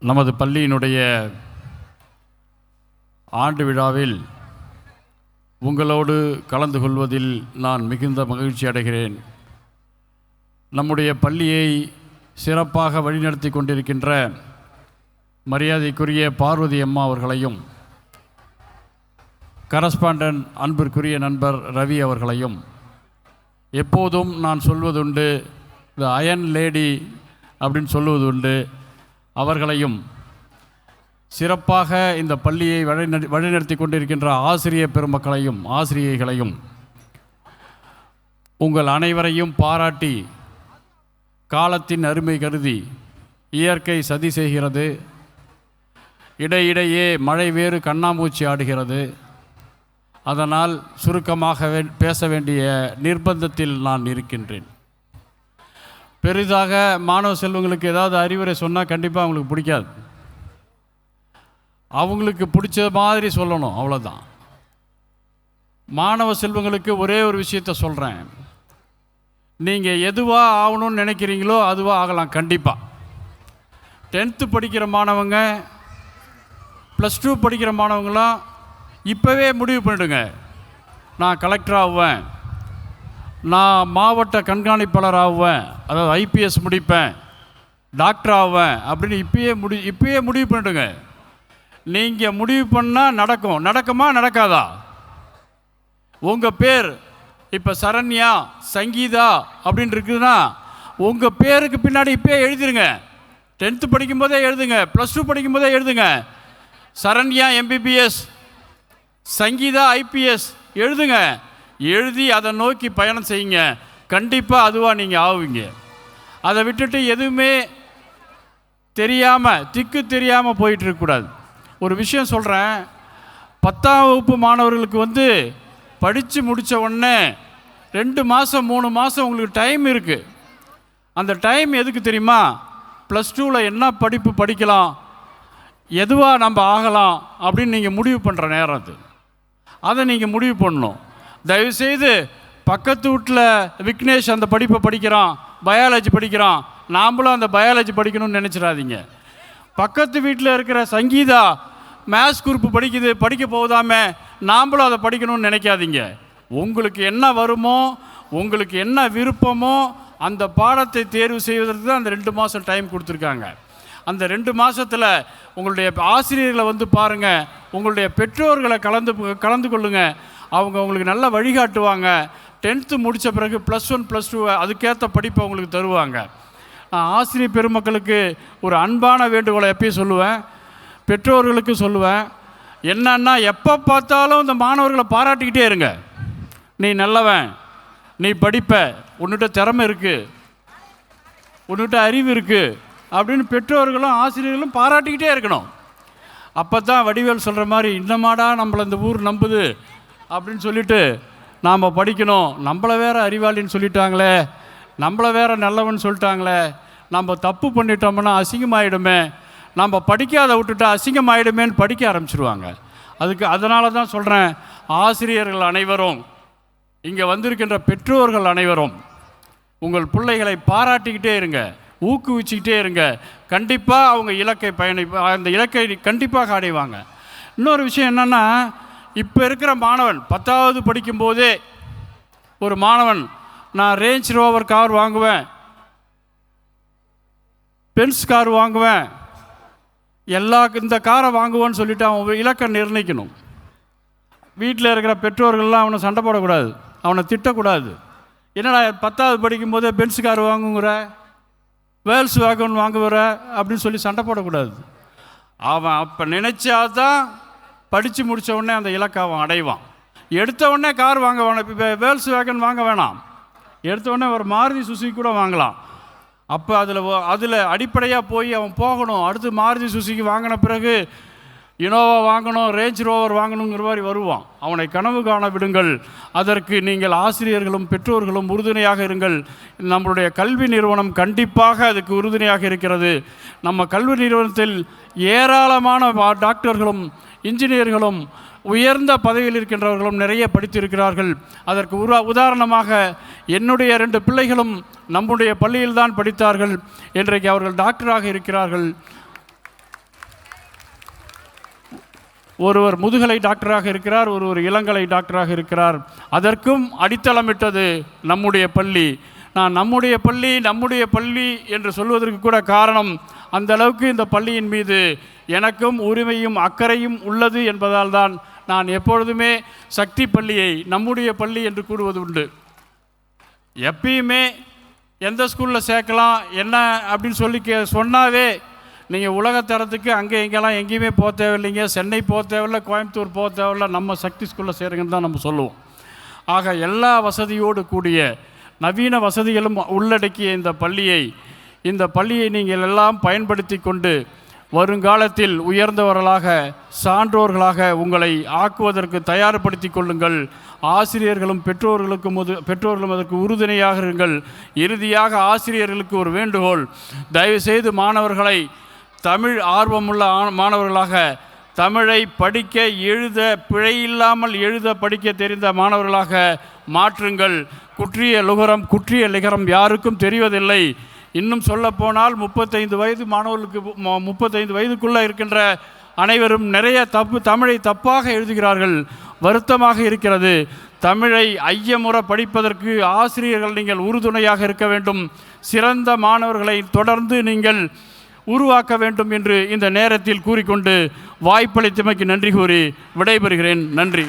நமது பள்ளியினுடைய ஆண்டு விழாவில் உங்களோடு கலந்து கொள்வதில் நான் மிகுந்த மகிழ்ச்சி அடைகிறேன். நம்முடைய பள்ளியை சிறப்பாக வழிநடத்தி கொண்டிருக்கின்ற மரியாதைக்குரிய பார்வதி அம்மா அவர்களையும், கரஸ்பாண்டன்ட் அன்பிற்குரிய நண்பர் ரவி அவர்களையும், எப்போதும் நான் சொல்வதுண்டு த அயன் லேடி அப்படின்னு சொல்லுவதுண்டு, அவர்களையும், சிறப்பாக இந்த பள்ளியை வழிநடத்தி கொண்டிருக்கின்ற ஆசிரியர் பெருமக்களையும் ஆசிரியைகளையும் உங்கள் அனைவரையும் பாராட்டி, காலத்தின் அருமை கருதி இயற்கை சதி செய்கிறது, இடையிடையே மழை வேறு கண்ணாமூச்சி ஆடுகிறது, அதனால் சுருக்கமாக பேச வேண்டிய நிர்பந்தத்தில் நான் இருக்கின்றேன். பெரிதாக மாணவ செல்வங்களுக்கு ஏதாவது அறிவுரை சொன்னால் கண்டிப்பாக அவங்களுக்கு பிடிக்காது. அவங்களுக்கு பிடிச்ச மாதிரி சொல்லணும், அவ்வளோதான். மாணவ செல்வங்களுக்கு ஒரே ஒரு விஷயத்த சொல்கிறேன். நீங்கள் எதுவாக ஆகணும்னு நினைக்கிறீங்களோ அதுவாக ஆகலாம். கண்டிப்பாக 10th படிக்கிற மாணவங்க, +2 படிக்கிற மாணவங்களாம் இப்போவே முடிவு பண்ணிவிடுங்க. நான் கலெக்டர் ஆகுவேன், நான் மாவட்ட கண்காணிப்பாளர் ஆகுவேன், அதாவது IPS முடிப்பேன், டாக்டர் ஆகுவேன் அப்படின்னு இப்பயே முடிவு பண்ணிவிடுங்க. நீங்கள் முடிவு பண்ணால் நடக்கும். நடக்குமா நடக்காதா? உங்கள் பேர் இப்போ சரண்யா, சங்கீதா அப்படின்னு இருக்குதுன்னா உங்கள் பேருக்கு பின்னாடி இப்போயே எழுதிருங்க. 10th படிக்கும்போதே எழுதுங்க, +2 படிக்கும்போதே எழுதுங்க. சரண்யா MBBS, சங்கீதா IPS எழுதுங்க. எழுதி அதை நோக்கி பயணம் செய்யுங்க. கண்டிப்பாக அதுவாக நீங்கள் ஆகுவீங்க. அதை விட்டுட்டு எதுவுமே தெரியாமல், திக்கு தெரியாமல் போயிட்டுருக்கக்கூடாது. ஒரு விஷயம் சொல்கிறேன். 10ஆம் வகுப்பு மாணவர்களுக்கு படித்து முடித்த உடனே 2 மாதம் 3 மாதம் உங்களுக்கு டைம் இருக்குது. அந்த டைம் எதுக்கு தெரியுமா? +2ல் என்ன படிப்பு படிக்கலாம், எதுவாக நம்ம ஆகலாம் அப்படின்னு நீங்கள் முடிவு பண்ணுற நேரம் அது. அதை நீங்கள் முடிவு பண்ணணும். தயவுசெய்து பக்கத்து வீட்டில் விக்னேஷ் அந்த படிப்பை படிக்கிறான், பயாலஜி படிக்கிறான், நாம்ளும் அந்த பயாலஜி படிக்கணும்னு நினச்சிடாதீங்க. பக்கத்து வீட்டில் இருக்கிற சங்கீதா மேத்ஸ் குரூப் படிக்க போகுதாமே, நாம்ளும் அதை படிக்கணும்னு நினைக்காதீங்க. உங்களுக்கு என்ன வருமோ, உங்களுக்கு என்ன விருப்பமோ அந்த பாடத்தை தேர்வு செய்வதற்கு தான் அந்த 2 மாதம் டைம் கொடுத்துருக்காங்க. அந்த 2 மாதத்தில் உங்களுடைய ஆசிரியர்களை பாருங்கள், உங்களுடைய பெற்றோர்களை கலந்து கொள்ளுங்கள். அவங்க உங்களுக்கு நல்லா வழிகாட்டுவாங்க. 10th முடித்த பிறகு +1 +2 அதுக்கேற்ற படிப்பை உங்களுக்கு தருவாங்க. நான் ஆசிரியர் பெருமக்களுக்கு ஒரு அன்பான வேண்டுகோளை எப்பயும் சொல்லுவேன், பெற்றோர்களுக்கு சொல்லுவேன். என்னன்னா, எப்போ பார்த்தாலும் இந்த மாணவர்களை பாராட்டிக்கிட்டே இருங்க. நீ நல்லவன், நீ படிப்ப, உன்னிட்ட திறமை இருக்குது, உன்னிட்ட அறிவு இருக்குது அப்படின்னு பெற்றோர்களும் ஆசிரியர்களும் பாராட்டிக்கிட்டே இருக்கணும். அப்போ தான் வடிவேல் சொல்கிற மாதிரி, இன்னமாடா நம்மளை இந்த ஊர் நம்புது அப்படின்னு சொல்லிட்டு நாம் படிக்கணும். நம்மளை வேறு அறிவாளின்னு சொல்லிட்டாங்களே, நம்மளை வேறு நல்லவன்னு சொல்லிட்டாங்களே, நம்ம தப்பு பண்ணிட்டோம்னா அசிங்கமாயிடுமே, நம்ம படிக்காத விட்டுட்டா அசிங்கமாயிடுமேன்னு படிக்க ஆரம்பிச்சிடுவாங்க. அதனால தான் சொல்கிறேன், ஆசிரியர்கள் அனைவரும், இங்கே வந்திருக்கின்ற பெற்றோர்கள் அனைவரும் உங்கள் பிள்ளைகளை பாராட்டிக்கிட்டே இருங்க, ஊக்குவிச்சுக்கிட்டே இருங்க. கண்டிப்பாக அவங்க அந்த இலக்கை கண்டிப்பாக அடைவாங்க. இன்னொரு விஷயம் என்னென்னா, இப்போ இருக்கிற மாணவன் 10வது படிக்கும்போதே ஒரு மாணவன், நான் ரேஞ்ச் ரோவர் கார் வாங்குவேன், பென்ஸ் கார் வாங்குவேன், இந்த காரை வாங்குவேன்னு சொல்லிவிட்டு அவன் இலக்கை நிர்ணயிக்கணும். வீட்டில் இருக்கிற பெற்றோர்கள்லாம் அவனை சண்டை போடக்கூடாது, அவனை திட்டக்கூடாது. என்னடா 10வது படிக்கும்போதே பென்ஸ் கார் வாங்குங்கிற, வேல்ஸ் வேகன் வாங்குகிற அப்படின்னு சொல்லி சண்டை போடக்கூடாது. அவன் அப்போ நினச்சாதான் படித்து முடித்த உடனே அந்த இலக்கை அவன் அடைவான். எடுத்த உடனே கார் வாங்க வேணாம், இப்போ வேல்ஸ் வேகன் வாங்க வேணாம், எடுத்த உடனே ஒரு மாருதி சுசுகி கூட வாங்கலாம். அப்போ அதில் அடிப்படையாக போய் அவன் போகணும். அடுத்து மாருதி சுசுகி வாங்கின பிறகு இனோவா வாங்கணும், ரேஞ்ச் ரோவர் வாங்கணுங்கிற மாதிரி வருவான். அவனை கனவு காண விடுங்கள். அதற்கு நீங்கள் ஆசிரியர்களும் பெற்றோர்களும் உறுதுணையாக இருங்கள். நம்மளுடைய கல்வி நிறுவனம் கண்டிப்பாக அதுக்கு உறுதுணையாக இருக்கிறது. நம்ம கல்வி நிறுவனத்தில் ஏராளமான டாக்டர்களும் இன்ஜினியர்களும் உயர்ந்த பதவியில் இருக்கின்றவர்களும் நிறைய படித்திருக்கிறார்கள். அதற்கு உதாரணமாக என்னுடைய 2 பிள்ளைகளும் நம்முடைய பள்ளியில்தான் படித்தார்கள். இன்றைக்கு அவர்கள் டாக்டராக இருக்கிறார்கள். ஒருவர் முதுகலை டாக்டராக இருக்கிறார், ஒருவர் இளங்கலை டாக்டராக இருக்கிறார். அதற்கும் அடித்தளமிட்டது நம்முடைய பள்ளி. நான் நம்முடைய பள்ளி என்று சொல்வதற்கு கூட காரணம், அந்த அளவுக்கு இந்த பள்ளியின் மீது எனக்கும் உரிமையும் அக்கறையும் உள்ளது என்பதால் தான் நான் எப்பொழுதுமே சக்தி பள்ளியை நம்முடைய பள்ளி என்று கூறுவது உண்டு. எப்பயுமே எந்த ஸ்கூலில் சேர்க்கலாம் என்ன அப்படின்னு சொல்லி சொன்னாவே, நீங்கள் உலகத்தரத்துக்கு அங்கே இங்கெல்லாம் எங்கேயுமே போக தேவையில்லைங்க, சென்னை போக தேவையில்லை, கோயம்புத்தூர் போக தேவையில்லை, நம்ம சக்தி ஸ்கூலில் சேருங்கன்னு தான் நம்ம சொல்லுவோம். ஆக எல்லா வசதியோடு கூடிய நவீன வசதிகளும் உள்ளடக்கிய இந்த பள்ளியை நீங்கள் எல்லாம் பயன்படுத்தி கொண்டு வருங்காலத்தில் உயர்ந்தவர்களாக சான்றோர்களாக உங்களை ஆக்குவதற்கு தயார்படுத்தி கொள்ளுங்கள். ஆசிரியர்களும் பெற்றோர்களும் அதற்கு உறுதுணையாக இருங்கள். இறுதியாக ஆசிரியர்களுக்கு ஒரு வேண்டுகோள், தயவுசெய்து மாணவர்களை தமிழ் ஆர்வமுள்ள மாணவர்களாக, தமிழை படிக்க எழுத பிழையில்லாமல் எழுத படிக்க தெரிந்த மாணவர்களாக மாற்றுங்கள். குற்றிய லிகரம் யாருக்கும் தெரிவதில்லை. இன்னும் சொல்லப்போனால் 35 வயது மாணவர்களுக்கு 35 வயதுக்குள்ளே இருக்கின்ற அனைவரும் நிறைய தமிழை தப்பாக எழுதுகிறார்கள். வருத்தமாக இருக்கிறது. தமிழை ஐயமுற படிப்பதற்கு ஆசிரியர்கள் நீங்கள் உறுதுணையாக இருக்க வேண்டும். சிறந்த மாணவர்களை தொடர்ந்து நீங்கள் உருவாக்க வேண்டும் என்று இந்த நேரத்தில் கூறிக்கொண்டு வாய்ப்பளித்தமைக்கு நன்றி கூறி விடைபெறுகிறேன். நன்றி.